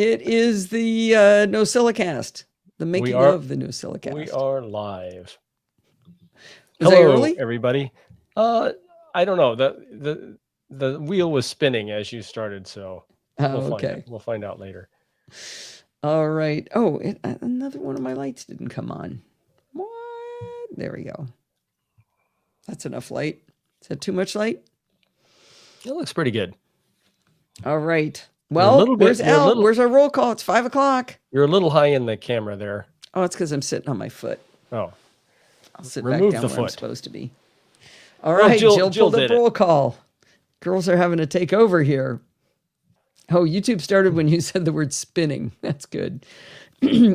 It is the NosillaCast, the making of the NosillaCast. We are live. Hello, everybody. I don't know. The wheel was spinning as you started, so we'll find out later. All right. Oh, another one of my lights didn't come on. What? There we go. That's enough light. Is that too much light? It looks pretty good. All right. Well, where's Al? Where's our roll call? It's 5 o'clock. You're a little high in the camera there. Oh, it's because I'm sitting on my foot. Oh. I'll sit back down where I'm supposed to be. All right, Jill pulled up roll call. Girls are having to take over here. Oh, YouTube started when you said the word spinning. That's good.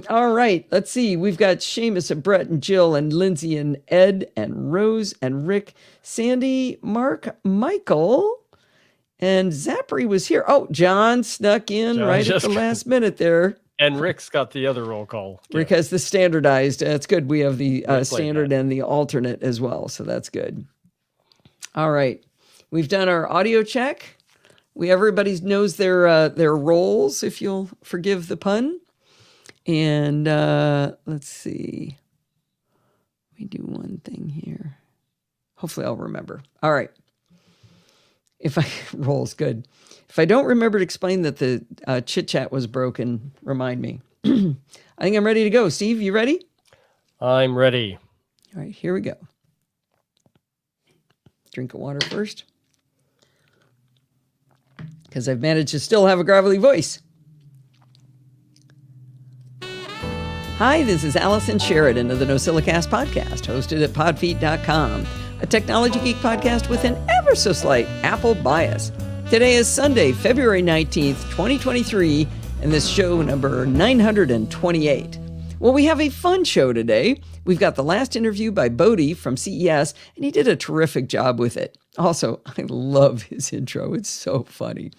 All right, let's see. We've got Seamus and Brett and Jill and Lindsay and Ed and Rose and Rick, Sandy, Mark, Michael, and Zappery was here. Oh, John snuck in right at the last minute there. And Rick's got the other roll call. Rick has the standardized. That's good. We have the standard and the alternate as well, so that's good. All right. We've done our audio check. Everybody knows their roles, if you'll forgive the pun. And let's see. Let me do one thing here. Hopefully I'll remember. All right. Roll's good. If I don't remember to explain that the chit chat was broken, remind me. I think I'm ready to go. Steve, you ready? I'm ready. All right, here we go. Drink of water first. Because I've managed to still have a gravelly voice. Hi, this is Allison Sheridan of the NosillaCast podcast, hosted at podfeet.com, a technology geek podcast with an ever so slight Apple bias. Today is Sunday, February 19th, 2023, and this show number 928. Well, we have a fun show today. We've got the last interview by Bodhi from CES, and he did a terrific job with it. Also, I love his intro. It's so funny.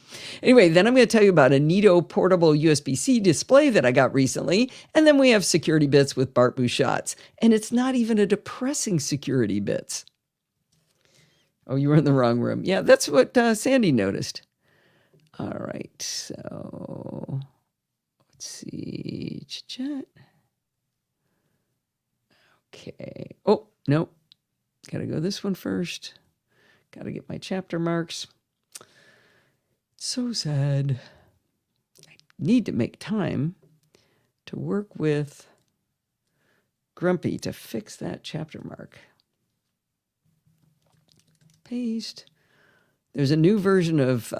Anyway, then I'm going to tell you about a neato portable USB-C display that I got recently, and then we have security bits with Bart Bouchatz. And it's not even a depressing security bits. Oh, you were in the wrong room. Yeah, that's what Sandy noticed. All right, so let's see. Chat. Okay. Oh, no. Got to go this one first. Got to get my chapter marks. So sad. I need to make time to work with Grumpy to fix that chapter mark. Paste. There's a new version of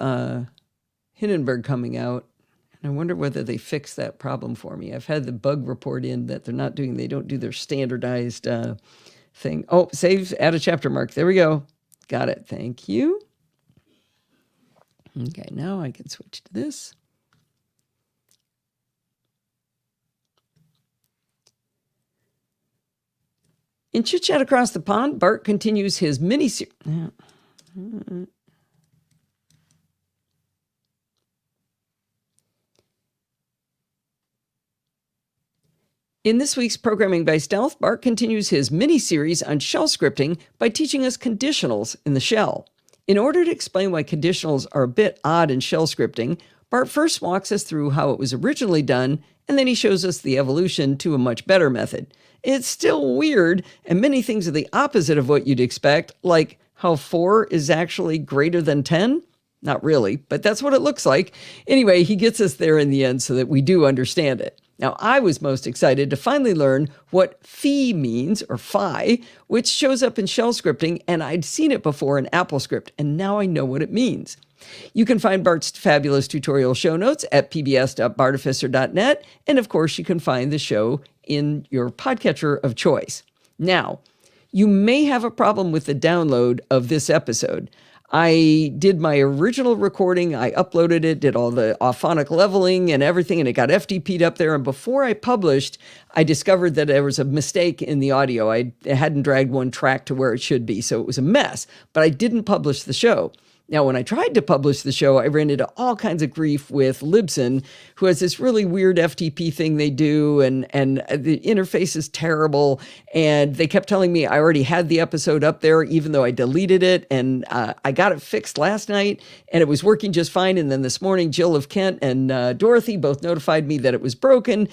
Hindenburg coming out, and I wonder whether they fix that problem for me. I've had the bug report in that they don't do their standardized thing. Oh, save, add a chapter mark. There we go. Got it. Thank you. Okay, now I can switch to this. In Chit Chat Across the Pond, Bart continues his mini-series. In this week's Programming by Stealth, Bart continues his mini-series on shell scripting by teaching us conditionals in the shell. In order to explain why conditionals are a bit odd in shell scripting, Bart first walks us through how it was originally done, and then he shows us the evolution to a much better method. It's still weird, and many things are the opposite of what you'd expect, like how 4 is actually greater than 10. Not really, but that's what it looks like. Anyway, he gets us there in the end so that we do understand it. Now, I was most excited to finally learn what phi means, or phi, which shows up in shell scripting, and I'd seen it before in AppleScript, and now I know what it means. You can find Bart's fabulous tutorial show notes at pbs.bartificer.net, and of course, you can find the show in your podcatcher of choice. Now, you may have a problem with the download of this episode. I did my original recording, I uploaded it, did all the auphonic leveling and everything, and it got FTP'd up there. And before I published, I discovered that there was a mistake in the audio. I hadn't dragged one track to where it should be, so it was a mess. But I didn't publish the show. Now, when I tried to publish the show, I ran into all kinds of grief with Libsyn, who has this really weird FTP thing they do, and the interface is terrible. And they kept telling me I already had the episode up there, even though I deleted it. And I got it fixed last night, and it was working just fine. And then this morning, Jill of Kent and Dorothy both notified me that it was broken.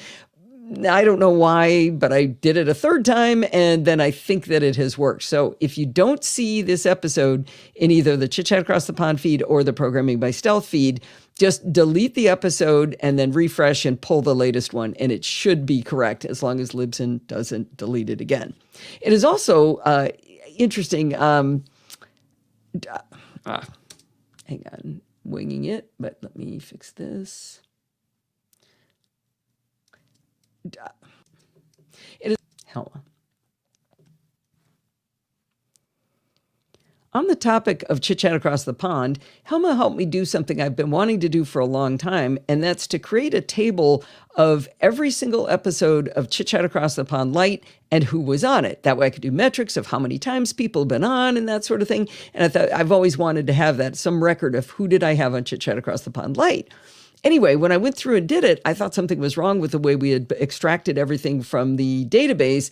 I don't know why, but I did it a third time, and then I think that it has worked. So if you don't see this episode in either the Chit Chat Across the Pond feed or the Programming by Stealth feed, just delete the episode and then refresh and pull the latest one, and it should be correct as long as Libsyn doesn't delete it again. It is also interesting. Hang on, winging it, but let me fix this. It is Helma. On the topic of Chit Chat Across the Pond, Helma helped me do something I've been wanting to do for a long time, and that's to create a table of every single episode of Chit Chat Across the Pond Light and who was on it. That way I could do metrics of how many times people have been on and that sort of thing. And I thought I've always wanted to have that, some record of who did I have on Chit Chat Across the Pond Light. Anyway, when I went through and did it, I thought something was wrong with the way we had extracted everything from the database,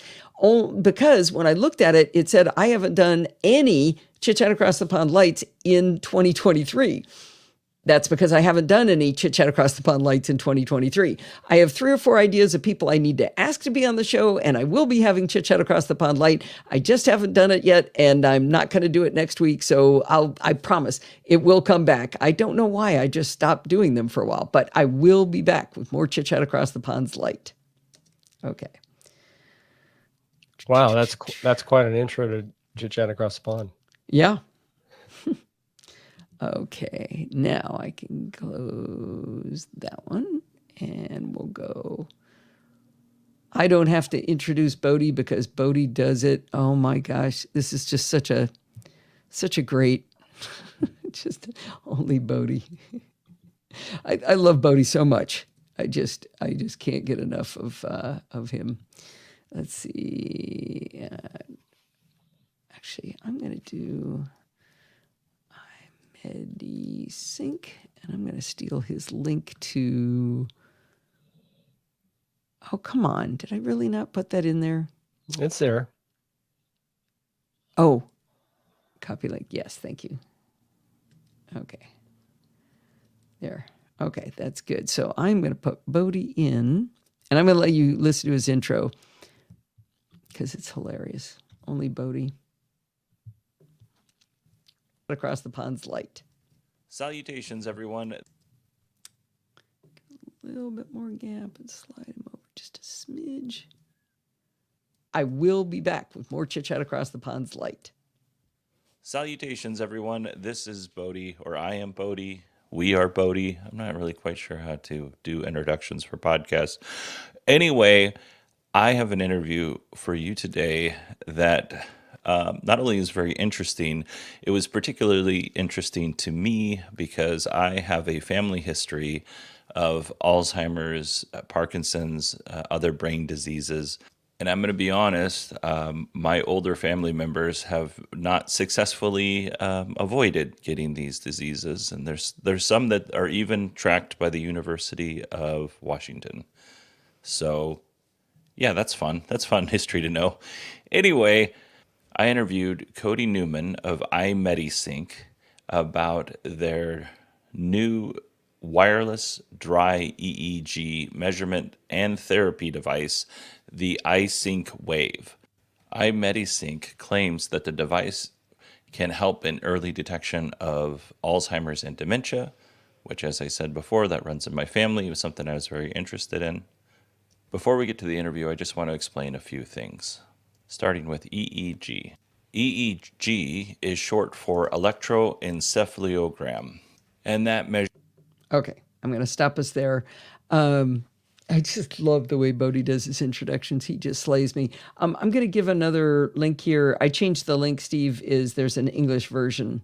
because when I looked at it, it said I haven't done any Chit Chat Across the Pond Lights in 2023. That's because I haven't done any Chit Chat Across the Pond Lights in 2023. I have 3 or 4 ideas of people I need to ask to be on the show, and I will be having Chit Chat Across the Pond Light. I just haven't done it yet, and I'm not going to do it next week, so I promise it will come back. I don't know why I just stopped doing them for a while, but I will be back with more Chit Chat Across the Pond's Light. Okay. Wow, that's quite an intro to Chit Chat Across the Pond. Yeah. Okay, now I can close that one, and we'll go. I don't have to introduce Bodhi because Bodhi does it. Oh my gosh, this is just such a great, just only Bodhi. I love Bodhi so much. I just can't get enough of him. Let's see. Actually, I'm gonna do MediSync, and I'm going to steal his link to. Oh, come on. Did I really not put that in there? It's there. Oh, copy link. Yes, thank you. Okay. There. Okay, that's good. So I'm going to put Bodhi in, and I'm going to let you listen to his intro because it's hilarious. Only Bodhi. Across the Pond's Light. Salutations, everyone. A little bit more gap and slide him over just a smidge. I will be back with more Chit Chat Across the Pond's Light. Salutations, everyone. This is Bodhi, or I am Bodhi. We are Bodhi. I'm not really quite sure how to do introductions for podcasts. Anyway, I have an interview for you today that not only is very interesting, it was particularly interesting to me because I have a family history of Alzheimer's, Parkinson's, other brain diseases. And I'm going to be honest, my older family members have not successfully avoided getting these diseases. And there's some that are even tracked by the University of Washington. So, yeah, that's fun. That's fun history to know. Anyway, I interviewed Cody Newman of iMediSync about their new wireless dry EEG measurement and therapy device, the iSync Wave. iMediSync claims that the device can help in early detection of Alzheimer's and dementia, which, as I said before, that runs in my family. It was something I was very interested in. Before we get to the interview, I just want to explain a few things. Starting with EEG. EEG is short for electroencephalogram, and that measures. Okay, I'm going to stop us there. I just love the way Bodhi does his introductions. He just slays me. I'm going to give another link here. I changed the link, Steve. There's an English version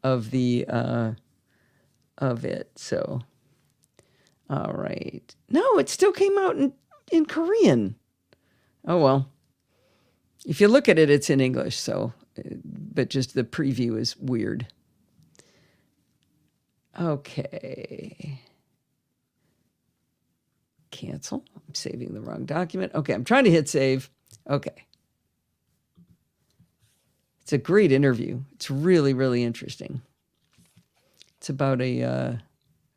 of the of it. So, all right. No, it still came out in Korean. Oh well. If you look at it, it's in English, so, but just the preview is weird. Okay. Cancel. I'm saving the wrong document. Okay, I'm trying to hit save. Okay. It's a great interview. It's really, really interesting. It's about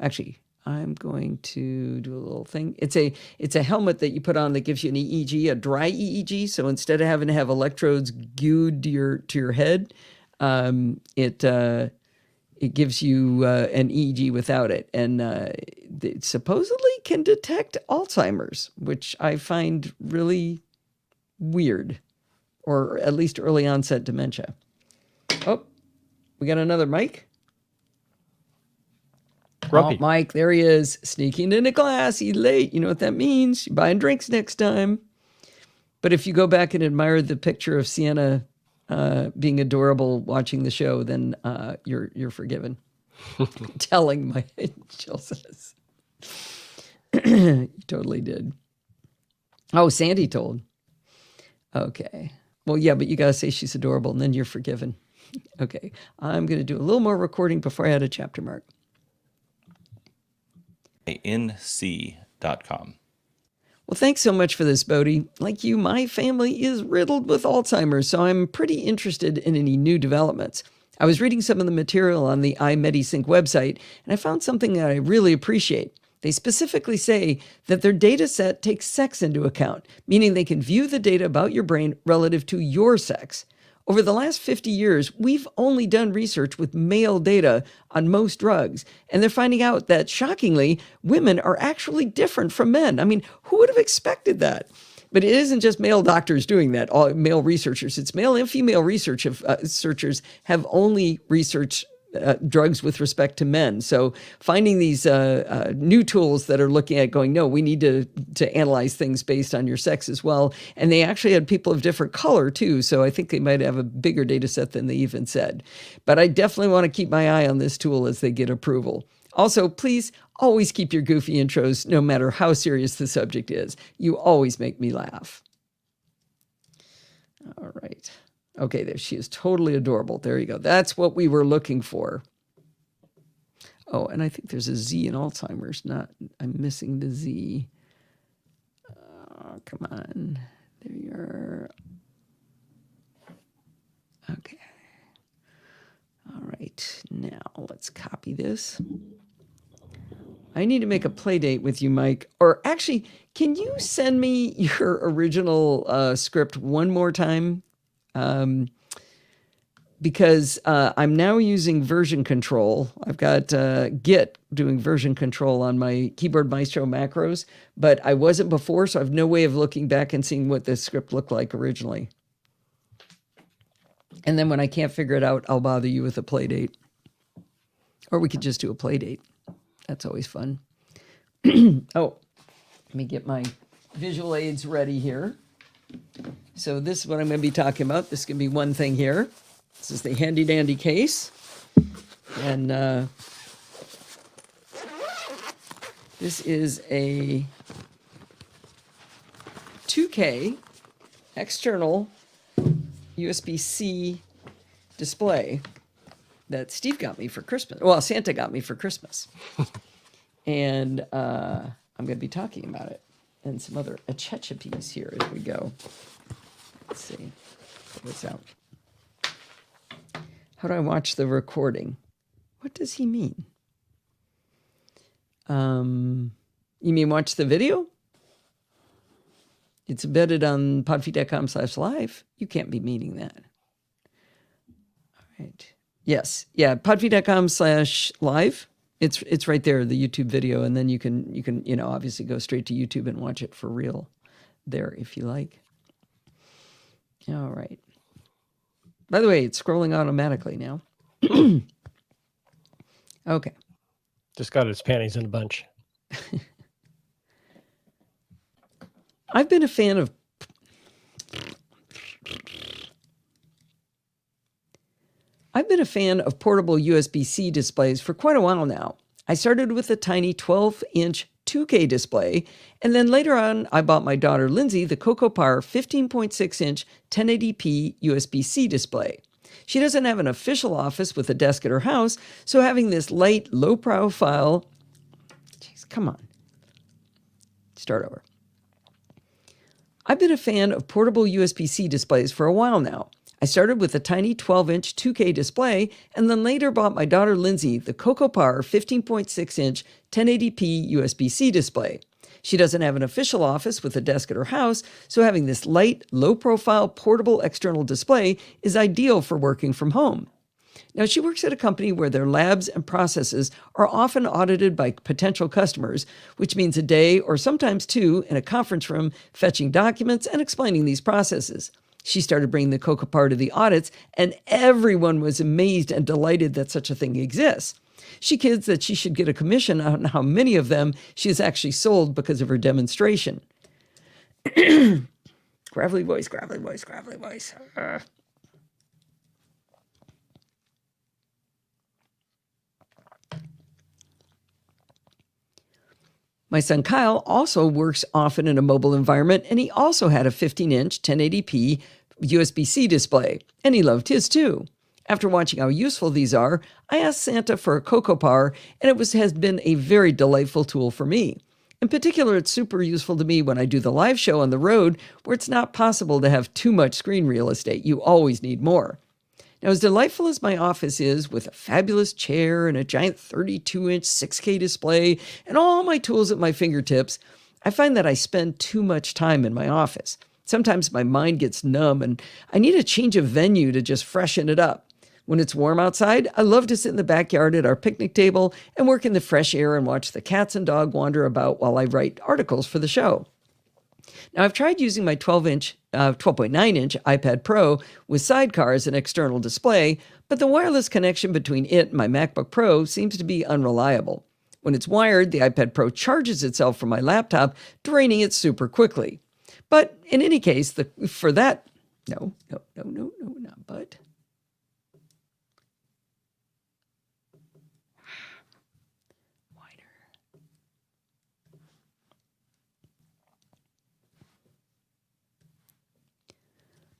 actually, I'm going to do a little thing. It's a helmet that you put on that gives you an EEG, a dry EEG. So instead of having to have electrodes glued to your head, it gives you an EEG without it. And it supposedly can detect Alzheimer's, which I find really weird, or at least early onset dementia. Oh, we got another Mike. Grumpy. Oh, Mike, there he is, sneaking into class. He's late. You know what that means. You're buying drinks next time. But if you go back and admire the picture of Sienna being adorable watching the show, then you're forgiven. Telling my Jill says. You totally did. Oh, Sandy told. Okay. Well, yeah, but you got to say she's adorable, and then you're forgiven. Okay. I'm going to do a little more recording before I add a chapter mark. NC.com. Well, thanks so much for this, Bodhi. Like you, my family is riddled with Alzheimer's, so I'm pretty interested in any new developments. I was reading some of the material on the iMedisync website, and I found something that I really appreciate. They specifically say that their data set takes sex into account, meaning they can view the data about your brain relative to your sex. Over the last 50 years, we've only done research with male data on most drugs, and they're finding out that, shockingly, women are actually different from men. I mean, who would have expected that? But it isn't just male doctors doing that, all male researchers. It's male and female researchers have only researched drugs with respect to men. So finding these new tools that are looking at going, no, we need to analyze things based on your sex as well. And they actually had people of different color too. So I think they might have a bigger data set than they even said. But I definitely want to keep my eye on this tool as they get approval. Also, please always keep your goofy intros, no matter how serious the subject is. You always make me laugh. All right. Okay, there she is, totally adorable. There you go. That's what we were looking for. Oh, and I think there's a Z in Alzheimer's. I'm missing the Z. Oh, come on. There you are. Okay. All right. Now let's copy this. I need to make a play date with you, Mike. Or actually, can you send me your original script one more time? Because I'm now using version control. I've got Git doing version control on my Keyboard Maestro macros, but I wasn't before, so I have no way of looking back and seeing what this script looked like originally. And then when I can't figure it out, I'll bother you with a play date. Or we could just do a play date. That's always fun. Oh, let me get my visual aids ready here. So this is what I'm going to be talking about. This is going to be one thing here. This is the handy dandy case. And this is a 2K external USB-C display that Steve got me for Christmas. Well, Santa got me for Christmas. And I'm going to be talking about it. And some other achechipes here as we go. Let's see. Check this out. How do I watch the recording? What does he mean? You mean watch the video? It's embedded on podfeed.com/live. You can't be meaning that. All right. Yes. Yeah. podfeed.com/live. It's right there, the YouTube video, and then you can obviously go straight to YouTube and watch it for real there if you like. All right. By the way, it's scrolling automatically now. Okay. Just got its panties in a bunch. I've been a fan of portable USB-C displays for quite a while now. I started with a tiny 12-inch 2K display, and then later on, I bought my daughter Lindsay the Coco Par 15.6-inch 1080p USB-C display. She doesn't have an official office with a desk at her house, so having this light, low-profile... Jeez, come on. Start over. I've been a fan of portable USB-C displays for a while now. I started with a tiny 12-inch 2K display and then later bought my daughter Lindsay the CocoPar 15.6-inch 1080p USB-C display. She doesn't have an official office with a desk at her house, so having this light, low-profile, portable external display is ideal for working from home. Now, she works at a company where their labs and processes are often audited by potential customers, which means a day or sometimes two in a conference room fetching documents and explaining these processes. She started bringing the CocoPar to the audits, and everyone was amazed and delighted that such a thing exists. She kids that she should get a commission on how many of them she has actually sold because of her demonstration. Gravelly voice, gravelly voice, gravelly voice. My son Kyle also works often in a mobile environment, and he also had a 15-inch 1080p USB-C display, and he loved his too. After watching how useful these are, I asked Santa for a CocoPar, and it has been a very delightful tool for me. In particular, it's super useful to me when I do the live show on the road, where it's not possible to have too much screen real estate. You always need more. Now, as delightful as my office is, with a fabulous chair and a giant 32-inch 6K display and all my tools at my fingertips, I find that I spend too much time in my office. Sometimes my mind gets numb and I need a change of venue to just freshen it up. When it's warm outside, I love to sit in the backyard at our picnic table and work in the fresh air and watch the cats and dog wander about while I write articles for the show. Now, I've tried using my 12.9-inch iPad Pro with Sidecar as an external display, but the wireless connection between it and my MacBook Pro seems to be unreliable. When it's wired, the iPad Pro charges itself from my laptop, draining it super quickly. But in any case, not but.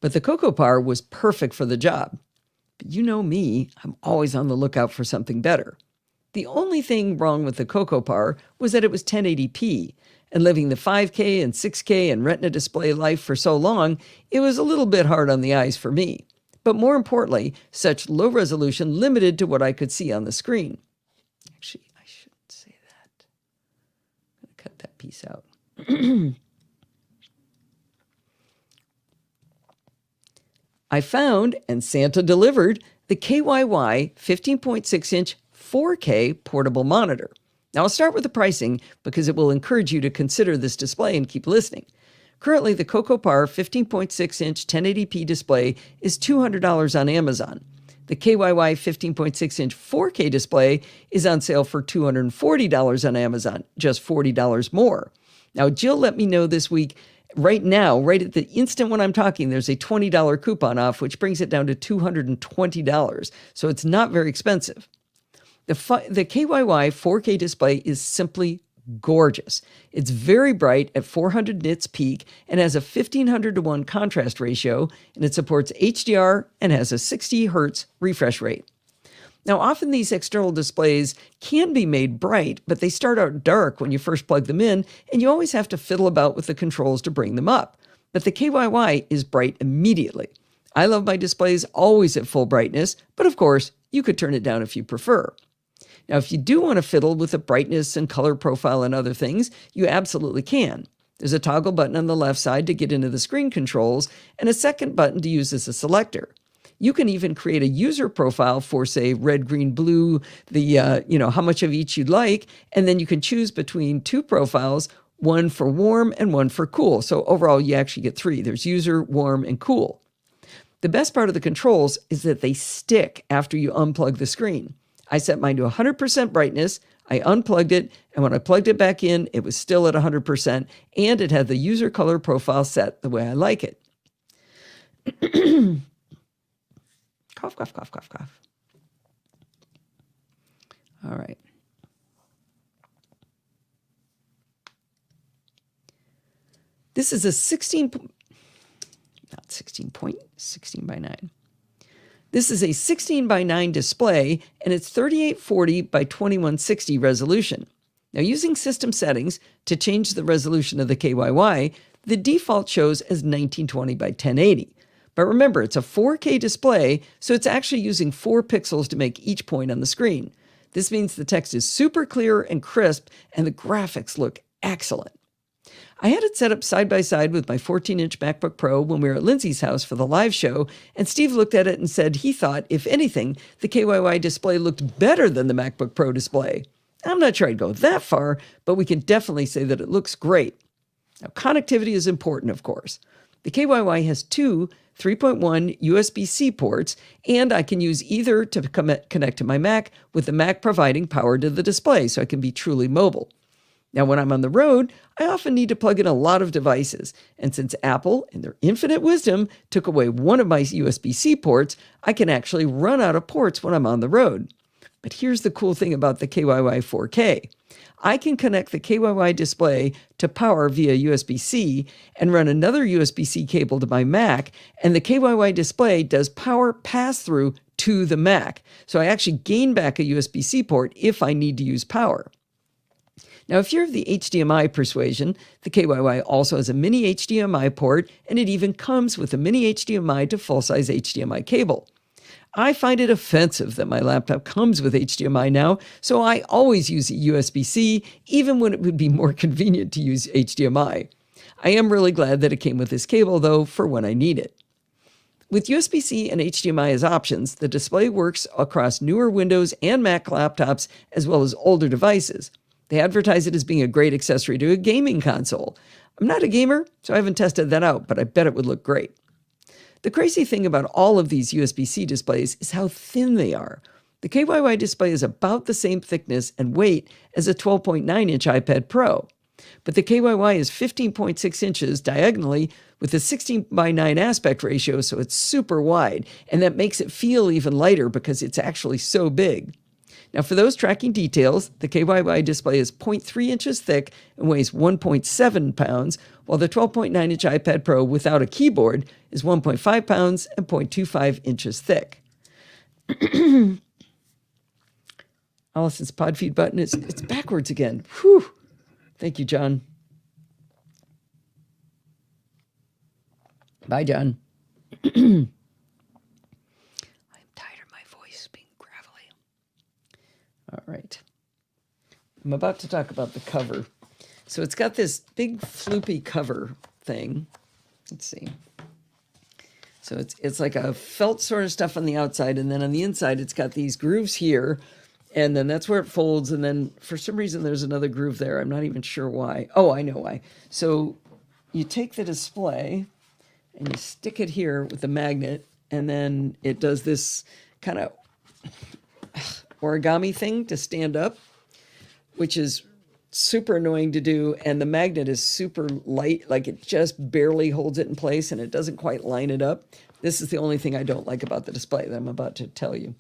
But the CocoPar was perfect for the job. But you know me, I'm always on the lookout for something better. The only thing wrong with the CocoPar was that it was 1080p, and living the 5K and 6K and Retina display life for so long, it was a little bit hard on the eyes for me. But more importantly, such low resolution limited to what I could see on the screen. Actually, I shouldn't say that. I'm going to cut that piece out. I found, and Santa delivered, the KYY 15.6-inch 4K portable monitor. Now, I'll start with the pricing because it will encourage you to consider this display and keep listening. Currently, the CocoPar 15.6-inch 1080p display is $200 on Amazon. The KYY 15.6-inch 4K display is on sale for $240 on Amazon, just $40 more. Now, Jill let me know this week. Right now, right at the instant when I'm talking, there's a $20 coupon off, which brings it down to $220. So it's not very expensive. The KYY 4K display is simply gorgeous. It's very bright at 400 nits peak and has a 1500 to 1 contrast ratio, and it supports HDR and has a 60 hertz refresh rate. Now, often these external displays can be made bright, but they start out dark when you first plug them in, and you always have to fiddle about with the controls to bring them up. But the KYY is bright immediately. I love my displays always at full brightness, but of course, you could turn it down if you prefer. Now, if you do want to fiddle with the brightness and color profile and other things, you absolutely can. There's a toggle button on the left side to get into the screen controls, and a second button to use as a selector. You can even create a user profile for, say, red, green, blue, how much of each you'd like, and then you can choose between two profiles, one for warm and one for cool. So overall, you actually get three. There's user, warm, and cool. The best part of the controls is that they stick after you unplug the screen. I set mine to 100% brightness, I unplugged it, and when I plugged it back in, it was still at 100%, and it had the user color profile set the way I like it. Cough, cough, cough, cough, cough. All right. This is a 16 by 9. This is a 16 by 9 display, and it's 3840 by 2160 resolution. Now, using system settings to change the resolution of the KYY, the default shows as 1920 by 1080. But remember, it's a 4K display, so it's actually using 4 pixels to make each point on the screen. This means the text is super clear and crisp, and the graphics look excellent. I had it set up side by side with my 14-inch MacBook Pro when we were at Lindsay's house for the live show, and Steve looked at it and said he thought, if anything, the KYY display looked better than the MacBook Pro display. I'm not sure I'd go that far, but we can definitely say that it looks great. Now, connectivity is important, of course. The KYY has 2 3.1 USB-C ports, and I can use either to connect to my Mac, with the Mac providing power to the display so I can be truly mobile. Now, when I'm on the road, I often need to plug in a lot of devices, and since Apple, in their infinite wisdom, took away one of my USB-C ports, I can actually run out of ports when I'm on the road. But here's the cool thing about the KYY 4K. I can connect the KYY display to power via USB-C and run another USB-C cable to my Mac, and the KYY display does power pass-through to the Mac. So I actually gain back a USB-C port if I need to use power. Now, if you're of the HDMI persuasion, the KYY also has a mini HDMI port, and it even comes with a mini HDMI to full-size HDMI cable. I find it offensive that my laptop comes with HDMI now, so I always use USB-C, even when it would be more convenient to use HDMI. I am really glad that it came with this cable, though, for when I need it. With USB-C and HDMI as options, the display works across newer Windows and Mac laptops, as well as older devices. They advertise it as being a great accessory to a gaming console. I'm not a gamer, so I haven't tested that out, but I bet it would look great. The crazy thing about all of these USB-C displays is how thin they are. The KYY display is about the same thickness and weight as a 12.9-inch iPad Pro. But the KYY is 15.6 inches diagonally with a 16 by 9 aspect ratio, so it's super wide, and that makes it feel even lighter because it's actually so big. Now, for those tracking details, the KYY display is 0.3 inches thick and weighs 1.7 pounds, while the 12.9-inch iPad Pro without a keyboard is 1.5 pounds and 0.25 inches thick. Allison's pod feed button it's backwards again. Whew. Thank you, John. Bye, John. I'm tired of my voice being gravelly. All right. I'm about to talk about the cover. So it's got this big floopy cover thing. Let's see. So it's like a felt sort of stuff on the outside, and then on the inside it's got these grooves here, and then that's where it folds, and then for some reason there's another groove there. I'm not even sure why. Oh, I know why. So you take the display and you stick it here with the magnet, and then it does this kind of origami thing to stand up, which is super annoying to do, and the magnet is super light, like it just barely holds it in place and it doesn't quite line it up. This is the only thing I don't like about the display that I'm about to tell you.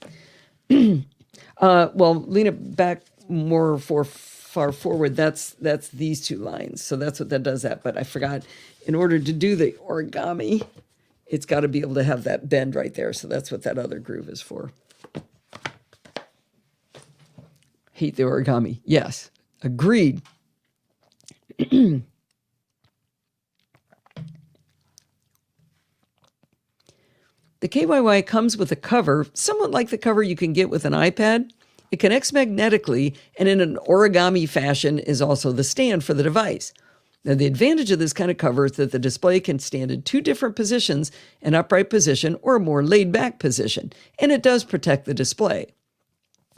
Well, lean it back more far forward. That's these two lines. So that's what that does that. But I forgot, in order to do the origami, it's got to be able to have that bend right there. So that's what that other groove is for. Hate the origami. Yes. Agreed. The KYY comes with a cover, somewhat like the cover you can get with an iPad. It connects magnetically, and in an origami fashion is also the stand for the device. Now, the advantage of this kind of cover is that the display can stand in 2 different positions, an upright position or a more laid-back position, and it does protect the display.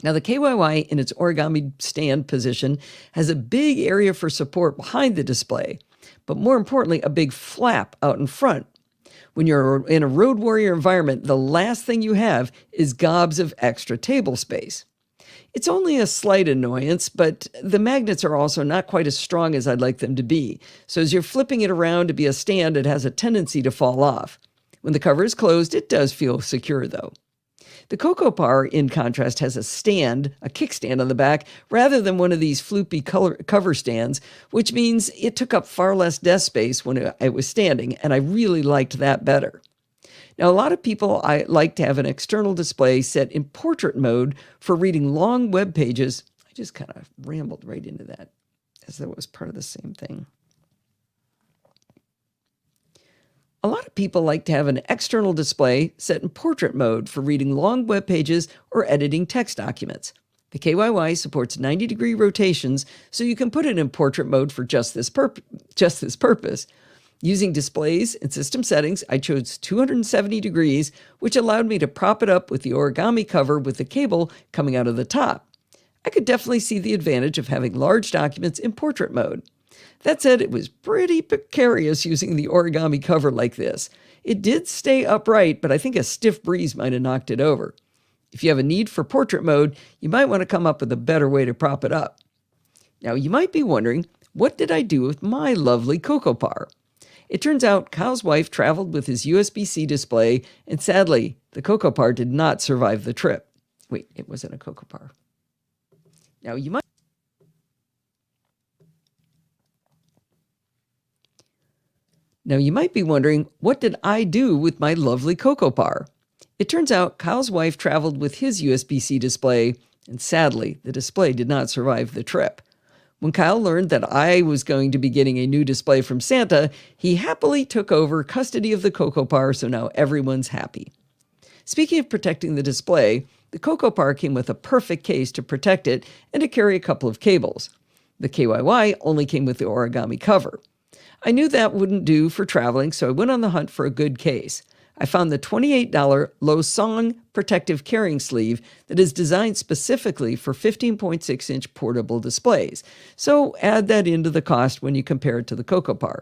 Now, the KYY in its origami stand position has a big area for support behind the display, but more importantly, a big flap out in front. When you're in a road warrior environment, the last thing you have is gobs of extra table space. It's only a slight annoyance, but the magnets are also not quite as strong as I'd like them to be. So as you're flipping it around to be a stand, it has a tendency to fall off. When the cover is closed, it does feel secure, though. The Cocoa Par, in contrast, has a stand, a kickstand on the back, rather than one of these floopy cover stands, which means it took up far less desk space when it was standing, and I really liked that better. Now, a lot of people like to have an external display set in portrait mode for reading long web pages. I just kind of rambled right into that as though it was part of the same thing. A lot of people like to have an external display set in portrait mode for reading long web pages or editing text documents. The KYY supports 90-degree rotations, so you can put it in portrait mode for just this purpose. Using displays and system settings, I chose 270 degrees, which allowed me to prop it up with the origami cover with the cable coming out of the top. I could definitely see the advantage of having large documents in portrait mode. That said, it was pretty precarious using the origami cover like this. It did stay upright, but I think a stiff breeze might have knocked it over. If you have a need for portrait mode, you might want to come up with a better way to prop it up. Now, you might be wondering, what did I do with my lovely CocoPar? It turns out Kyle's wife traveled with his USB-C display, and sadly, the CocoPar did not survive the trip. Wait, it wasn't a CocoPar. Now, you might be wondering, what did I do with my lovely CocoPar? It turns out Kyle's wife traveled with his USB-C display, and sadly, the display did not survive the trip. When Kyle learned that I was going to be getting a new display from Santa, he happily took over custody of the CocoPar, so now everyone's happy. Speaking of protecting the display, the CocoPar came with a perfect case to protect it and to carry a couple of cables. The KYY only came with the origami cover. I knew that wouldn't do for traveling, so I went on the hunt for a good case. I found the $28 Losong protective carrying sleeve that is designed specifically for 15.6-inch portable displays. So add that into the cost when you compare it to the CocoPar.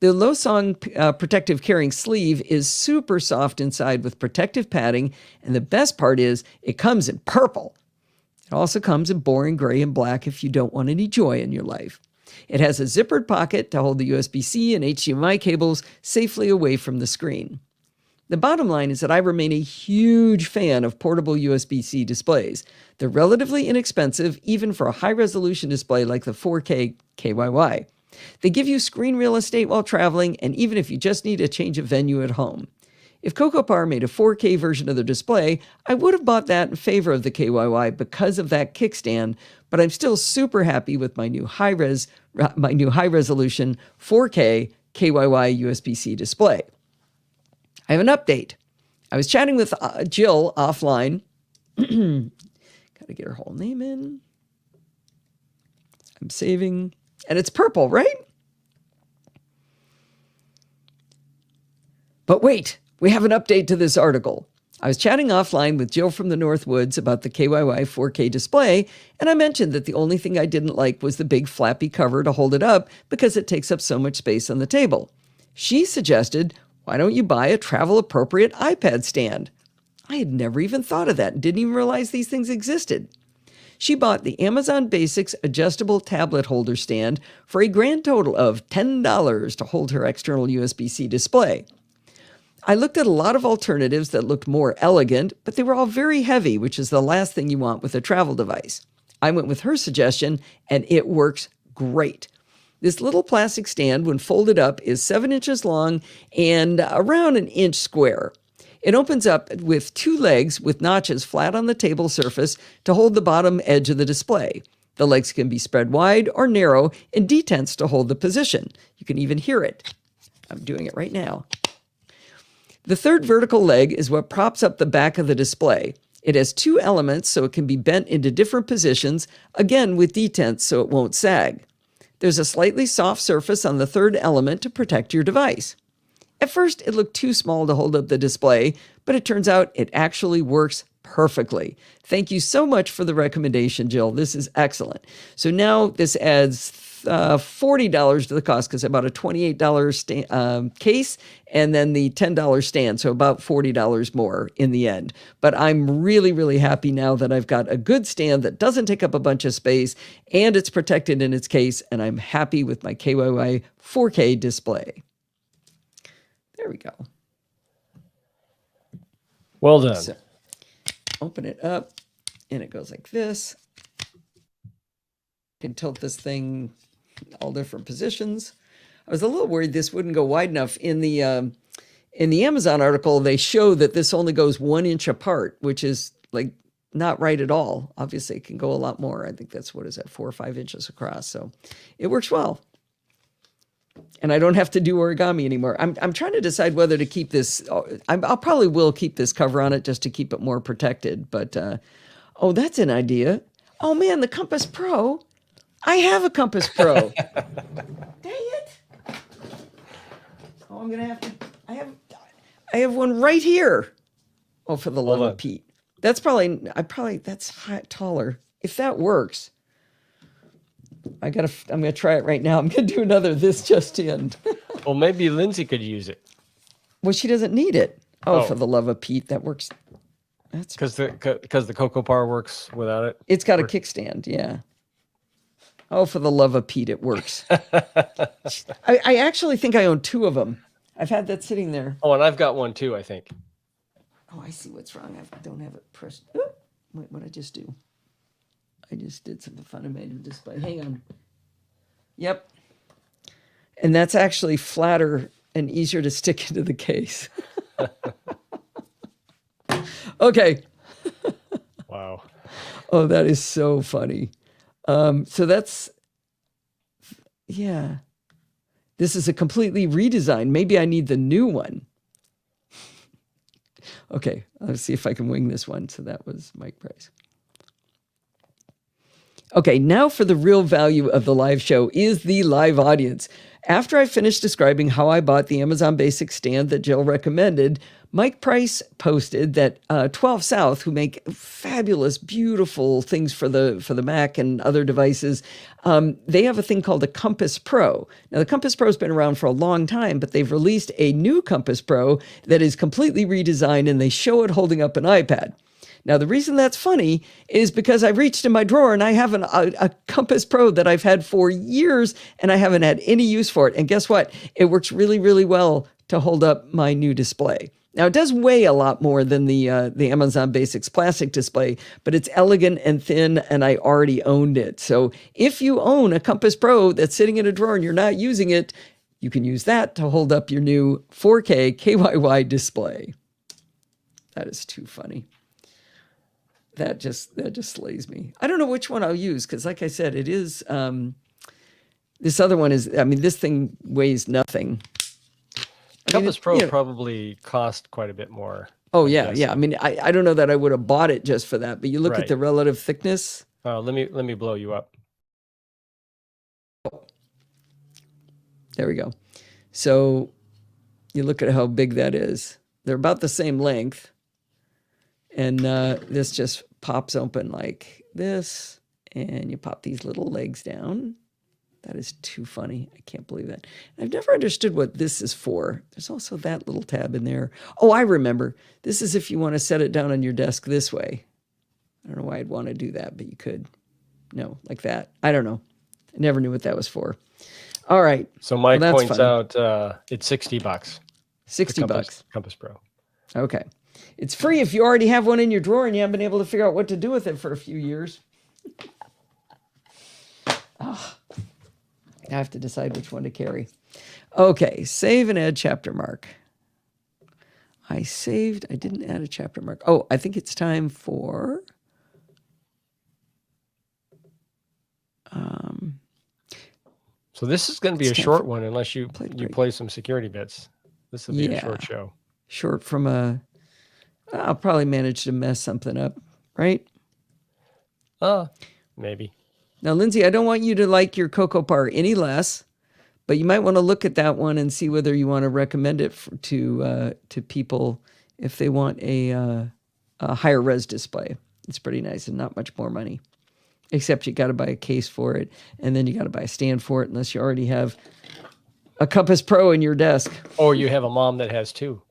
The Losong protective carrying sleeve is super soft inside with protective padding, and the best part is it comes in purple. It also comes in boring gray and black if you don't want any joy in your life. It has a zippered pocket to hold the USB-C and HDMI cables safely away from the screen. The bottom line is that I remain a huge fan of portable USB-C displays. They're relatively inexpensive, even for a high-resolution display like the 4K KYY. They give you screen real estate while traveling, and even if you just need a change of venue at home. If CocoPar made a 4K version of the display, I would have bought that in favor of the KYY because of that kickstand, but I'm still super happy with my new high-resolution 4K KYY USB-C display. I have an update. I was chatting with Jill offline. Got to get her whole name in. I'm saving. And it's purple, right? But wait, we have an update to this article. I was chatting offline with Jill from the Northwoods about the KYY 4K display, and I mentioned that the only thing I didn't like was the big flappy cover to hold it up because it takes up so much space on the table. She suggested, why don't you buy a travel-appropriate iPad stand? I had never even thought of that and didn't even realize these things existed. She bought the Amazon Basics adjustable tablet holder stand for a grand total of $10 to hold her external USB-C display. I looked at a lot of alternatives that looked more elegant, but they were all very heavy, which is the last thing you want with a travel device. I went with her suggestion, and it works great. This little plastic stand, when folded up, is 7 inches long and around an inch square. It opens up with 2 legs with notches flat on the table surface to hold the bottom edge of the display. The legs can be spread wide or narrow and detents to hold the position. You can even hear it. I'm doing it right now. The third vertical leg is what props up the back of the display. It has 2 elements so it can be bent into different positions, again with detents so it won't sag. There's a slightly soft surface on the third element to protect your device. At first, it looked too small to hold up the display, but it turns out it actually works perfectly. Thank you so much for the recommendation, Jill. This is excellent. So now this adds $40 to the cost because I bought a $28 case and then the $10 stand, so about $40 more in the end. But I'm really, really happy now that I've got a good stand that doesn't take up a bunch of space and it's protected in its case, and I'm happy with my KYY 4K display. There we go. Well done. So, open it up, and it goes like this. You can tilt this thing all different positions. I was a little worried this wouldn't go wide enough in the in the Amazon article, they show that this only goes 1 inch apart, which is like not right at all. Obviously, it can go a lot more. I think that's, 4 or 5 inches across. So it works well. And I don't have to do origami anymore. I'm trying to decide whether to keep this. I'll probably will keep this cover on it just to keep it more protected. But, oh, that's an idea. Oh, man, the Compass Pro. I have a Compass Pro. Dang it. Oh, I'm going to have to. I have one right here. Oh, for the love of Pete. That's probably, that's taller. If that works. I'm going to try it right now. I'm going to do another This Just In. Well, maybe Lindsay could use it. Well, she doesn't need it. Oh, for the love of Pete, that works. That's because the Cocoa Par works without it. It's got a kickstand, yeah. Oh, for the love of Pete, it works. I actually think I own 2 of them. I've had that sitting there. Oh, and I've got one too, I think. Oh, I see what's wrong. I don't have it pressed. Oh, wait, what did I just do? I just did something fun and made a display. Hang on. Yep. And that's actually flatter and easier to stick into the case. Okay. Wow. Oh, that is so funny. So that's, yeah. This is a completely redesigned. Maybe I need the new one. Okay, let's see if I can wing this one. So that was Mike Price. Okay, now for the real value of the live show is the live audience. After I finished describing how I bought the Amazon Basics stand that Jill recommended, Mike Price posted that 12 South, who make fabulous, beautiful things for the Mac and other devices, they have a thing called a Compass Pro. Now, the Compass Pro has been around for a long time, but they've released a new Compass Pro that is completely redesigned, and they show it holding up an iPad. Now, the reason that's funny is because I reached in my drawer and I have a Compass Pro that I've had for years and I haven't had any use for it. And guess what? It works really, really well to hold up my new display. Now, it does weigh a lot more than the Amazon Basics plastic display, but it's elegant and thin, and I already owned it. So if you own a Compass Pro that's sitting in a drawer and you're not using it, you can use that to hold up your new 4K KYY display. That is too funny. That just slays me. I don't know which one I'll use because, like I said, it is. This other one is. I mean, this thing weighs nothing. Compass Pro probably cost quite a bit more. Oh yeah, yeah. I mean, I don't know that I would have bought it just for that, but you look at the relative thickness. Let me blow you up. There we go. So you look at how big that is. They're about the same length. And this just pops open like this, and you pop these little legs down. That is too funny. I can't believe that. I've never understood what this is for. There's also that little tab in there. Oh, I remember. This is if you want to set it down on your desk this way. I don't know why I'd want to do that, but you could. No, like that. I don't know. I never knew what that was for. All right. So Mike points out it's $60. $60. Compass Pro. Okay. It's free if you already have one in your drawer and you haven't been able to figure out what to do with it for a few years. Oh, I have to decide which one to carry. Okay, save and add chapter mark. I didn't add a chapter mark. Oh, I think it's time for... So this is going to be a short one unless you play some security bits. This will be a short show. Short from a... I'll probably manage to mess something up, right? Maybe. Now, Lindsay, I don't want you to like your Cocoa Par any less, but you might want to look at that one and see whether you want to recommend it to people if they want a higher res display. It's pretty nice and not much more money, except you got to buy a case for it, and then you got to buy a stand for it unless you already have a Compass Pro in your desk. Or you have a mom that has 2.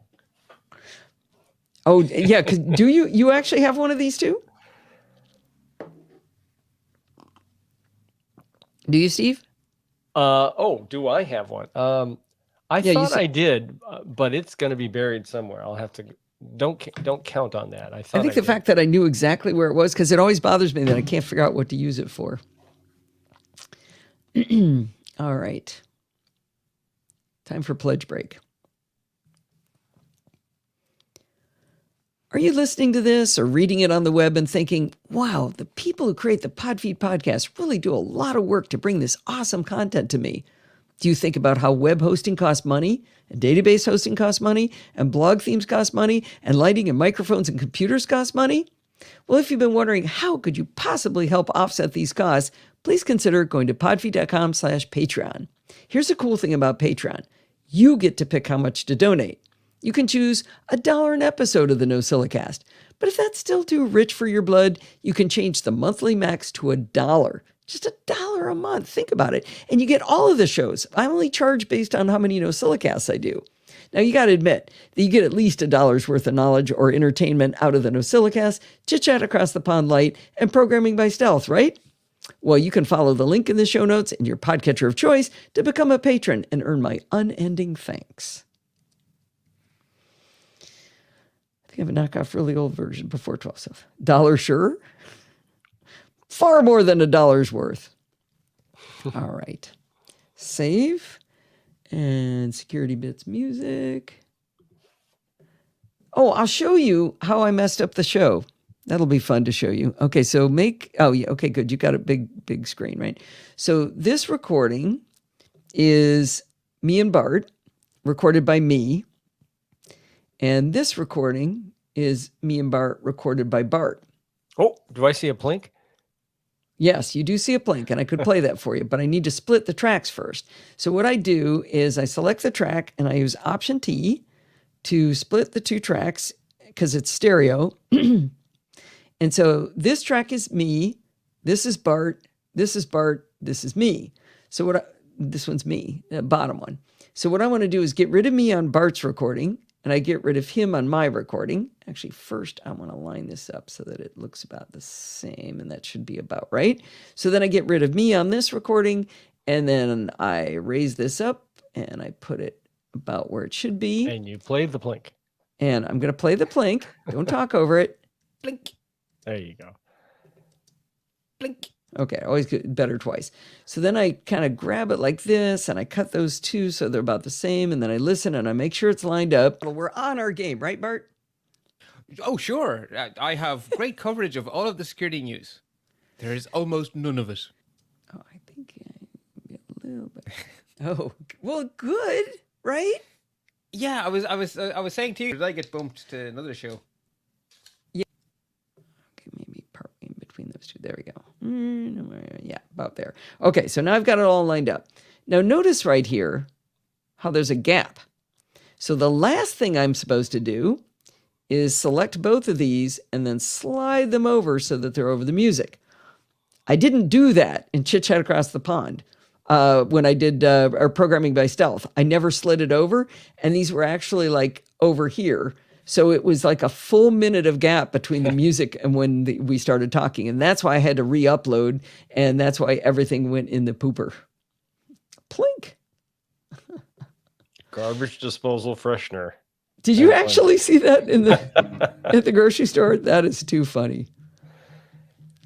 Oh, yeah. Do you actually have one of these too? Do you, Steve? Do I have one? I thought I did, but it's going to be buried somewhere. I'll have to. Don't count on that. I think the fact that I knew exactly where it was, because it always bothers me that I can't figure out what to use it for. All right. Time for pledge break. Are you listening to this or reading it on the web and thinking, wow, the people who create the Podfeed podcast really do a lot of work to bring this awesome content to me? Do you think about how web hosting costs money, and database hosting costs money, and blog themes cost money, and lighting and microphones and computers cost money? Well, if you've been wondering how could you possibly help offset these costs, please consider going to podfeed.com/Patreon. Here's the cool thing about Patreon. You get to pick how much to donate. You can choose $1 an episode of the NosillaCast. But if that's still too rich for your blood, you can change the monthly max to $1. Just $1 a month. Think about it. And you get all of the shows. I only charge based on how many NosillaCasts I do. Now, you got to admit that you get at least $1 worth of knowledge or entertainment out of the NosillaCast, chit-chat across the pond light, and programming by stealth, right? Well, you can follow the link in the show notes in your podcatcher of choice to become a patron and earn my unending thanks. I have a knockoff really old version before 12 stuff. $1 sure? Far more than $1 worth. All right. Save. And security bits music. Oh, I'll show you how I messed up the show. That'll be fun to show you. Okay, so okay, good. You got a big screen, right? So this recording is me and Bart, recorded by me. And this recording is me and Bart, recorded by Bart. Oh, do I see a plink? Yes, you do see a plink, and I could play that for you, but I need to split the tracks first. So what I do is I select the track, and I use Option T to split the two tracks because it's stereo. And so this track is me, this is Bart, this is Bart, this is me. So this one's me, the bottom one. So what I want to do is get rid of me on Bart's recording, and I get rid of him on my recording. Actually, first I want to line this up so that it looks about the same, and that should be about right. So then I get rid of me on this recording, and then I raise this up, and I put it about where it should be. And you played the plink. And I'm going to play the plink. Don't talk over it. Blink. There you go. Blink. Okay, always get better twice. So then I kind of grab it like this, and I cut those two so they're about the same, and then I listen, and I make sure it's lined up. Well, we're on our game, right, Bart? Oh, sure. I have great coverage of all of the security news. There is almost none of it. Oh, I think a little bit. Oh, well, good, right? Yeah, I was saying to you, did I get bumped to another show? Okay, maybe partway in between those two. There we go. Yeah, about there. Okay, so now I've got it all lined up. Now notice right here how there's a gap. So the last thing I'm supposed to do is select both of these and then slide them over so that they're over the music. I didn't do that in Chit Chat Across the Pond when I did our programming by stealth. I never slid it over, and these were actually like over here. So it was like a full minute of gap between the music and when we started talking. And that's why I had to re-upload, and that's why everything went in the pooper. Plink. Garbage disposal freshener. Did you actually see that in the at the grocery store? That is too funny.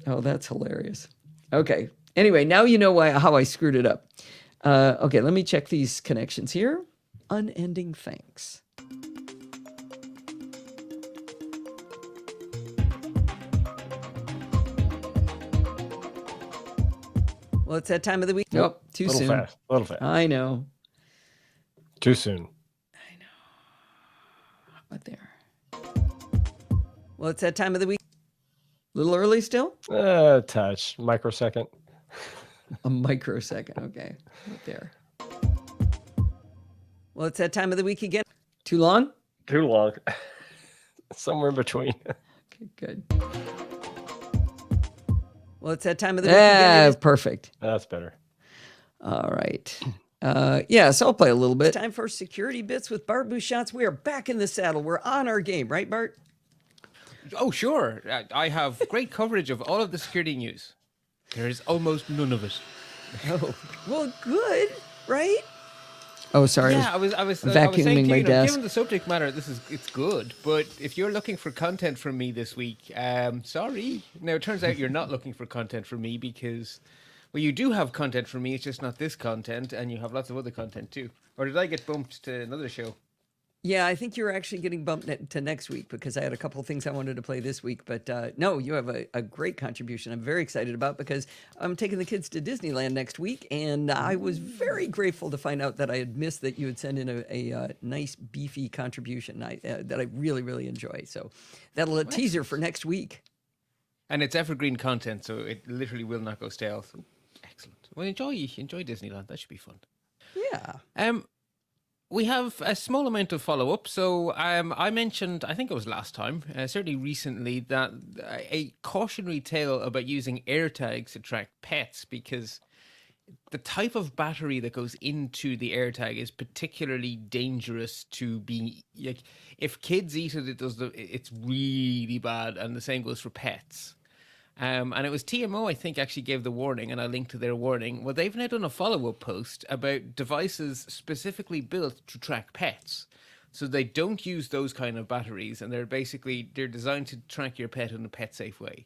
Oh, that's hilarious. Okay. Anyway, now you know how I screwed it up. Okay, let me check these connections here. Unending thanks. Well, it's that time of the week. Nope, too soon. A little fast. I know. Too soon. I know. What there? Well, it's that time of the week. A little early still? Touch. Microsecond. A microsecond. Okay. Right there. Well, it's that time of the week again. Too long? Too long. Somewhere in between. Okay, good. Well, it's that time of the week again. Perfect. That's better. All right. Yeah, so I'll play a little bit. It's time for Security Bits with Bart Bouchats. We are back in the saddle. We're on our game, right, Bart? Oh, sure. I have great coverage of all of the security news. There is almost none of it. Oh, well, good, right? Oh, sorry. Yeah, I was vacuuming saying to my you, desk. given the subject matter, it's good. But if you're looking for content from me this week, sorry. Now it turns out you're not looking for content from me because, well, you do have content from me. It's just not this content, and you have lots of other content too. Or did I get bumped to another show? Yeah, I think you're actually getting bumped to next week because I had a couple of things I wanted to play this week. But no, you have a great contribution I'm very excited about because I'm taking the kids to Disneyland next week. And I was very grateful to find out that I had missed that you had sent in a nice, beefy contribution that I really, really enjoy. So that'll a teaser for next week. And it's evergreen content, so it literally will not go stale. So, excellent. Well, enjoy Disneyland. That should be fun. Yeah. We have a small amount of follow-up. So I mentioned, I think it was last time, certainly recently, that a cautionary tale about using AirTags to track pets, because the type of battery that goes into the AirTag is particularly dangerous to be, like, if kids eat it, it's really bad, and the same goes for pets. And it was TMO, I think, actually gave the warning, and I linked to their warning. Well, they've now done a follow-up post about devices specifically built to track pets. So they don't use those kind of batteries, and they're designed to track your pet in a pet-safe way.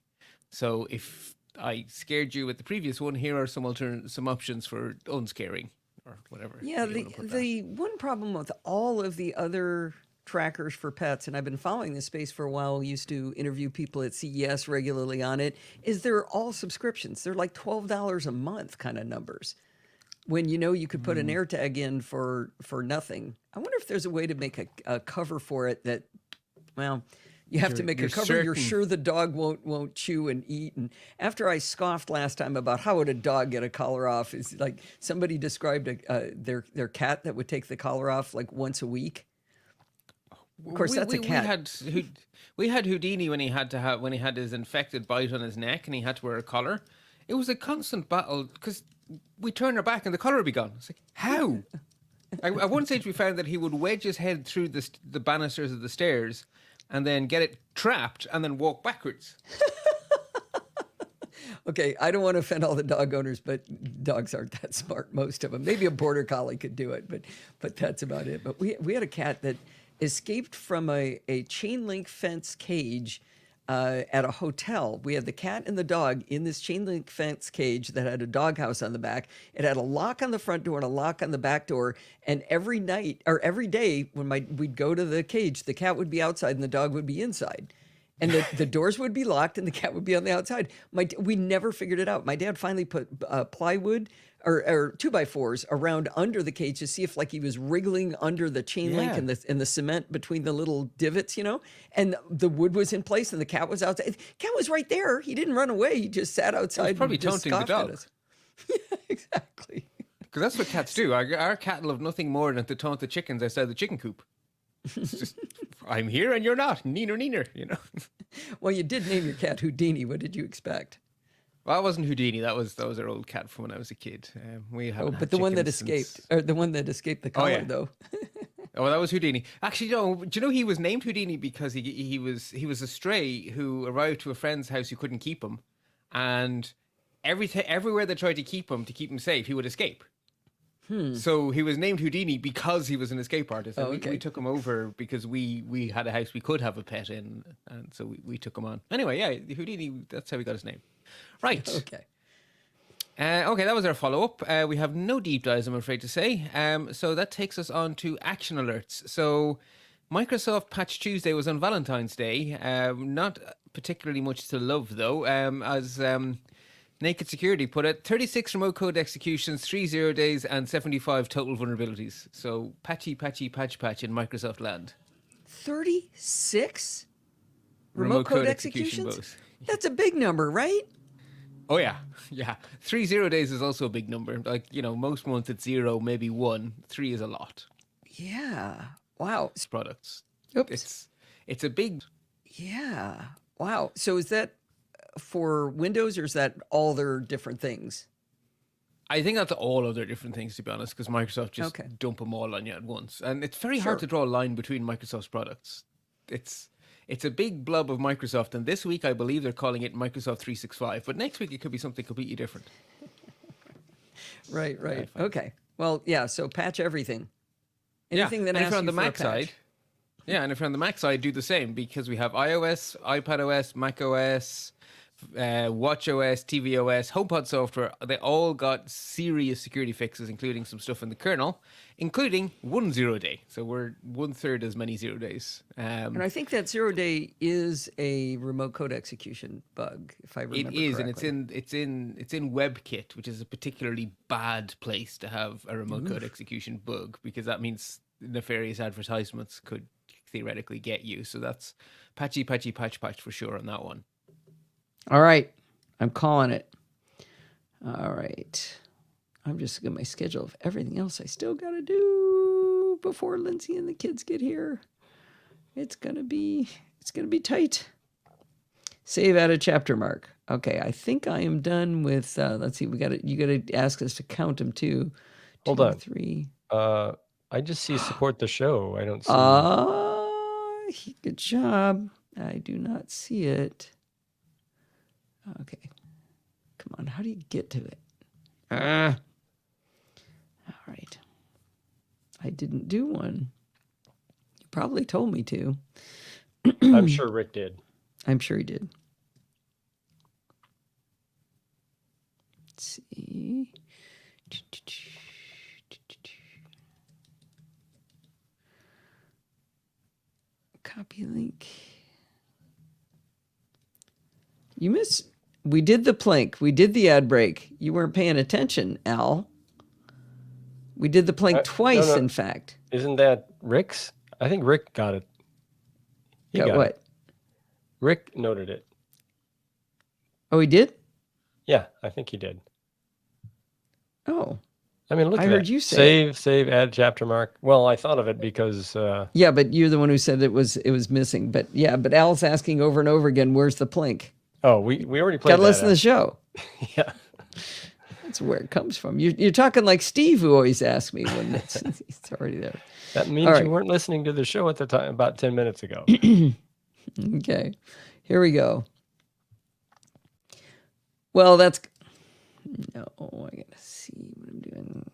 So if I scared you with the previous one, here are some options for unscaring, or whatever. Yeah, the one problem with all of the other trackers for pets, and I've been following this space for a while, used to interview people at CES regularly on it, is they're all subscriptions. They're like $12 a month kind of numbers. When you could put an AirTag in for nothing. I wonder if there's a way to make a cover for it that, well, you have to make a cover you're sure the dog won't chew and eat. And after I scoffed last time about how would a dog get a collar off, is like somebody described their cat that would take the collar off like once a week. Of course, that's a cat. We had Houdini when he had his infected bite on his neck and he had to wear a collar. It was a constant battle because we turn our back and the collar would be gone. It's like, how? At one stage, we found that he would wedge his head through the banisters of the stairs and then get it trapped and then walk backwards. Okay, I don't want to offend all the dog owners, but dogs aren't that smart, most of them. Maybe a border collie could do it, but that's about it. But we had a cat that escaped from a chain link fence cage at a hotel. We had the cat and the dog in this chain link fence cage that had a doghouse on the back. It had a lock on the front door and a lock on the back door. And every night or every day when we'd go to the cage, the cat would be outside and the dog would be inside. And the doors would be locked and the cat would be on the outside. We never figured it out. My dad finally put plywood or 2x4s around under the cage to see if like he was wriggling under the chain link and the cement between the little divots, and the wood was in place and the cat was outside. The cat was right there. He didn't run away. He just sat outside. He was probably taunting the dog. Yeah, exactly. Because that's what cats do. Our cat love nothing more than to taunt the chickens outside the chicken coop. It's just, I'm here and you're not. Neener, neener, Well, you did name your cat Houdini. What did you expect? Well, that wasn't Houdini. That was our old cat from when I was a kid. But the one that escaped, or the one that escaped the collar, though. Oh, that was Houdini. Actually, no. Do you know he was named Houdini because he was a stray who arrived to a friend's house who couldn't keep him, and everywhere they tried to keep him safe, he would escape. So he was named Houdini because he was an escape artist. And we took him over because we had a house we could have a pet in, and so we took him on. Anyway, yeah, Houdini. That's how he got his name. Right. Okay. Okay, that was our follow-up. We have no deep dives, I'm afraid to say. So that takes us on to action alerts. So Microsoft Patch Tuesday was on Valentine's Day. Not particularly much to love, though, as Naked Security put it, 36 remote code executions, 3 0 days, and 75 total vulnerabilities. So patch in Microsoft land. 36 remote code executions? That's a big number, right? Oh, yeah. 3 0 days is also a big number. Like, most months it's 0, maybe 1. 3 is a lot. Yeah. Wow. Products. Oops. It's a big... Yeah. Wow. So is that for Windows or is that all their different things? I think that's all of their different things, to be honest, because Microsoft just dump them all on you at once. And it's very hard to draw a line between Microsoft's products. It's a big blob of Microsoft, and this week I believe they're calling it Microsoft 365, but next week it could be something completely different. Right. Okay. Well, yeah, so patch everything. Anything that asks you for a patch. Side, and if you're on the Mac side, do the same, because we have iOS, iPadOS, macOS, WatchOS, tvOS, HomePod software, they all got serious security fixes, including some stuff in the kernel, including 1 0 day. So we're 1/3 as many 0 days. And I think that 0 day is a remote code execution bug, if I remember it is, correctly. and it's in WebKit, which is a particularly bad place to have a remote code execution bug, because that means nefarious advertisements could theoretically get you. So that's patch for sure on that one. All right. I'm calling it. All right. I'm just looking at my schedule of everything else I still got to do before Lindsay and the kids get here. It's going to be tight. Save at a chapter mark. Okay. I think I am done with, let's see. You got to ask us to count them too. Hold 2, on. 3. I just see support the show. I don't see. Good job. I do not see it. Okay. Come on. How do you get to it? All right. I didn't do one. You probably told me to. I'm sure Rick did. I'm sure he did. Let's see. Copy link. You missed. We did the plank. We did the ad break. You weren't paying attention, Al. We did the plank twice, no. in fact. Isn't that Rick's? I think Rick got it. He Got what? it. Rick noted it. Oh, he did? Yeah, I think he did. Oh. I mean, look I at heard that. you say save, add chapter mark. Well, I thought of it because yeah, but you're the one who said it was missing. But yeah, but Al's asking over and over again, where's the plank? oh, we already played Gotta that. listen to the show. Yeah. That's where it comes from. You're talking like Steve, who always asks me when it's already there. That means All right. you weren't listening to the show at the time about 10 minutes ago. Okay, here we go. Well, that's no. I gotta see what I'm doing.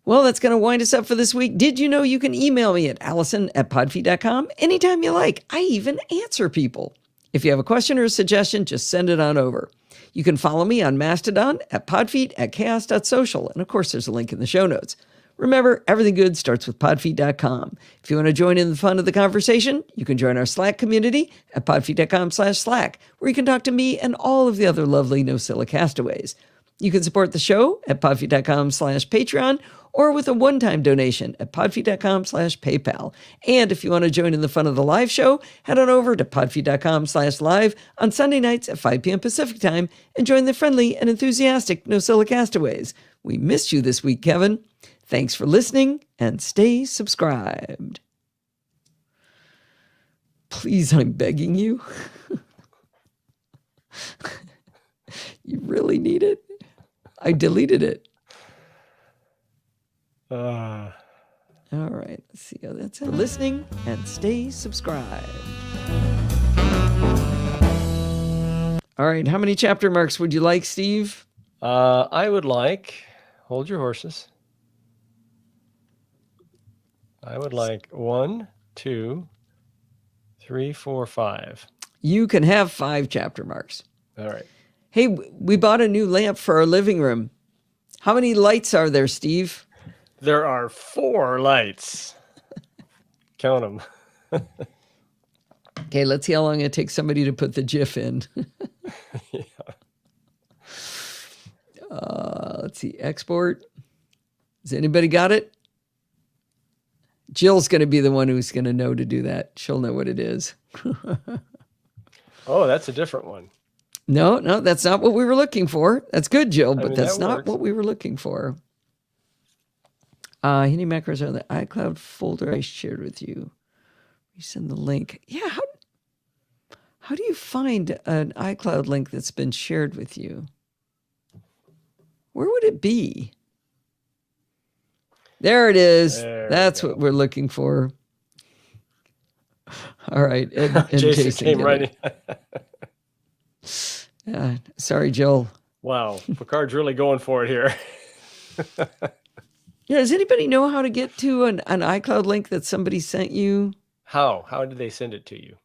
Well, that's going to wind us up for this week. Did you know you can email me at allison@podfeet.com anytime you like? I even answer people. If you have a question or a suggestion, just send it on over. You can follow me on Mastodon at podfeet at chaos.social. And of course, there's a link in the show notes. Remember, everything good starts with podfeet.com. If you want to join in the fun of the conversation, you can join our Slack community at podfeet.com/Slack, where you can talk to me and all of the other lovely NosillaCast castaways. You can support the show at podfeet.com/Patreon or with a one-time donation at podfeet.com/PayPal. And if you want to join in the fun of the live show, head on over to podfeet.com/live on Sunday nights at 5 p.m. Pacific time and join the friendly and enthusiastic NosillaCast castaways. We missed you this week, Kevin. Thanks for listening and stay subscribed. Please, I'm begging you. You really need it? I deleted it. All right, let's see how that's for listening and stay subscribed. All right, how many chapter marks would you like, Steve? I would like, hold your horses. I would like 1, 2, 3, 4, 5. You can have 5 chapter marks. All right. Hey, we bought a new lamp for our living room. How many lights are there, Steve? There are 4 lights. Count them. Okay, let's see how long it takes somebody to put the GIF in. Yeah. Let's see, export. Has anybody got it? Jill's going to be the one who's going to know to do that. She'll know what it is. Oh, that's a different one. No, that's not what we were looking for. That's good, Jill, but that's that not works. what we were looking for. Any macros are in the iCloud folder I shared with you. Resend the link. Yeah, how do you find an iCloud link that's been shared with you? Where would it be? There it is. That's what we're looking for. All right. And Jason came right in. Sorry, Jill. Wow. Picard's really going for it here. Yeah, does anybody know how to get to an iCloud link that somebody sent you? How? How did they send it to you?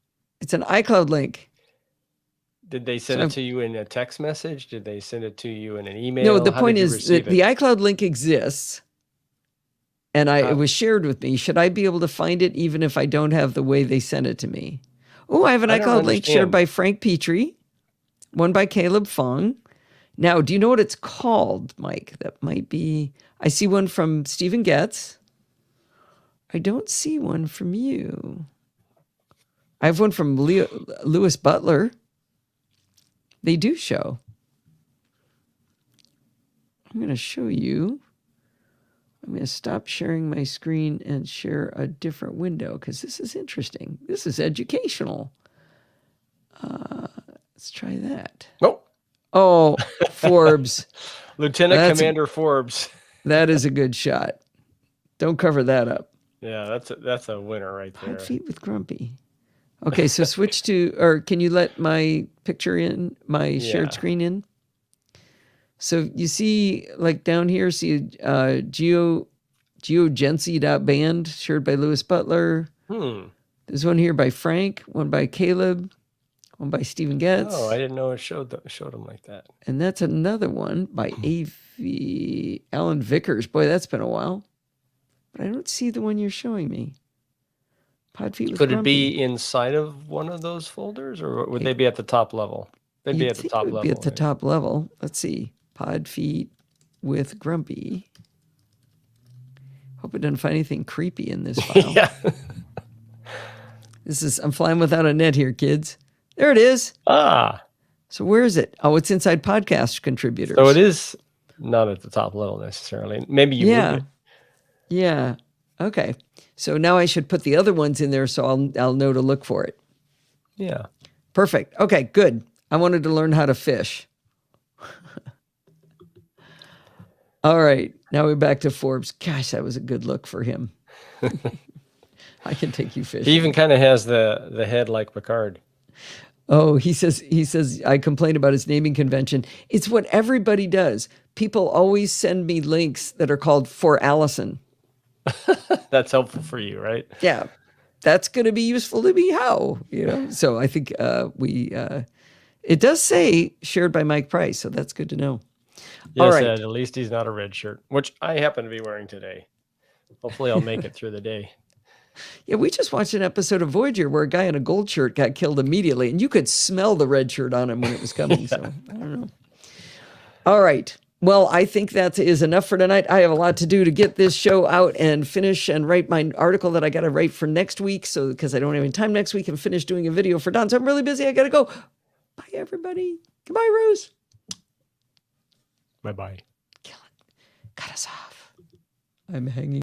It's an iCloud link. Did they send it to you in a text message? Did they send it to you in an email? No, the How point did you is receive that the it? iCloud link exists, and it was shared with me. Should I be able to find it even if I don't have the way they sent it to me? Oh, I have an I don't iCloud link shared understand. by Frank Petrie, one by Caleb Fong. Now, do you know what it's called, Mike? That might be... I see one from Stephen Getz. I don't see one from you. I have one from Lewis Butler. They do show. I'm going to show you. I'm going to stop sharing my screen and share a different window because this is interesting. This is educational. Let's try that. Nope. Oh, Forbes. Lieutenant Commander Forbes. That is a good shot. Don't cover that up. Yeah, that's a winner right there. 5 feet with Grumpy. Okay, so switch to, or can you let my picture in, my shared screen in? So you see, like down here, see GeoGency.band, shared by Lewis Butler. There's one here by Frank, one by Caleb, one by Stephen Getz. Oh, I didn't know it showed them like that. And that's another one by A.V. Alan Vickers. Boy, that's been a while. But I don't see the one you're showing me. Podfeet with Could it Grumpy. be inside of one of those folders, or would they be at the top level? They'd be at the top level. Be at the top level. Let's see. Podfeet with Grumpy. Hope it doesn't find anything creepy in this file. Yeah. I'm flying without a net here, kids. There it is. Ah. So where is it? Oh, it's inside podcast contributors. So it is not at the top level necessarily. Maybe you move it. Yeah. Okay. So now I should put the other ones in there so I'll know to look for it. Yeah. Perfect. Okay, good. I wanted to learn how to fish. All right. Now we're back to Forbes. Gosh, that was a good look for him. I can take you fishing. He even kind of has the head like Picard. Oh, he says I complain about his naming convention. It's what everybody does. People always send me links that are called For Allison. That's helpful for you, right? Yeah. That's going to be useful to me. How? So I think it does say shared by Mike Price. So that's good to know. Yes, all right. Ed, at least he's not a red shirt, which I happen to be wearing today. Hopefully I'll make it through the day. Yeah, we just watched an episode of Voyager where a guy in a gold shirt got killed immediately, and you could smell the red shirt on him when it was coming. So I don't know. All right. Well, I think that is enough for tonight. I have a lot to do to get this show out and finish and write my article that I got to write for next week. So because I don't have any time next week and finish doing a video for Don. So I'm really busy. I got to go. Bye, everybody. Goodbye, Rose. Bye-bye. Kill it. Cut us off. I'm hanging.